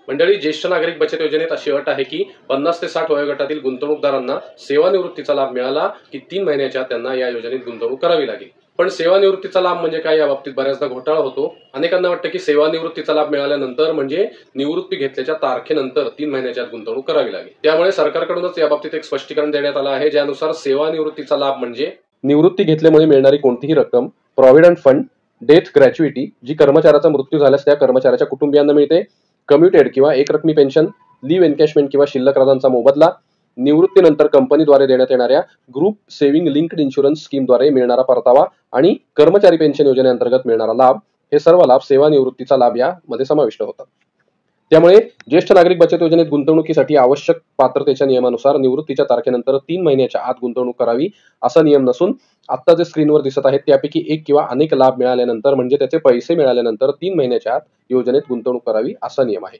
मंडळी, ज्येष्ठ नागरिक बचत योजनेत अशी अट आहे की 50 ते 60 वयोगटातील गुंतवणूकदारांना सेवानिवृत्तीचा लाभ मिळाला की 3 महिन्याच्या त्यांना या योजनेत गुंतवणूक करावी लागेल. पण सेवानिवृत्तीचा लाभ म्हणजे काय, या बाबतीत बऱ्याचदा घोटाळा होतो. अनेकांना वाटतं की सेवानिवृत्तीचा लाभ मिळाल्यानंतर म्हणजे निवृत्ती घेतल्याच्या तारखेनंतर 3 महिन्याच्या आत गुंतवणूक करावी लागेल. त्यामुळे सरकारकडूनच याबाबतीत एक स्पष्टीकरण देण्यात आलं आहे, ज्यानुसार सेवानिवृत्तीचा लाभ म्हणजे निवृत्ती घेतल्यामुळे मिळणारी कोणतीही रक्कम, प्रॉव्हिडंट फंड, डेथ ग्रॅच्युइटी जी कर्मचाऱ्याचा मृत्यू झाल्यास त्या कर्मचाऱ्याच्या कुटुंबियांना मिळते, कम्युटेड किंवा एकरकमी पेन्शन, लीव्ह एन्कॅशमेंट किंवा शिल्लक रजांचा मोबदला, निवृत्तीनंतर कंपनीद्वारे देण्यात येणाऱ्या ग्रुप सेव्हिंग लिंक्ड इन्शुरन्स स्कीमद्वारे मिळणारा परतावा आणि कर्मचारी पेन्शन योजनेअंतर्गत मिळणारा लाभ, हे सर्व लाभ सेवानिवृत्तीचा लाभ यामध्ये समाविष्ट होतात. त्यामुळे ज्येष्ठ नागरिक बचत योजनेत गुंतवणुकीसाठी आवश्यक पात्रतेच्या नियमानुसार निवृत्तीच्या तारखेनंतर 3 महिन्याच्या आत गुंतवणूक करावी असा नियम नसून, आता जे स्क्रीनवर दिसत आहेत त्यापैकी एक किंवा अनेक लाभ मिळाल्यानंतर म्हणजे त्याचे पैसे मिळाल्यानंतर 3 महिन्याच्या आत योजनेत गुंतवणूक करावी असा नियम आहे.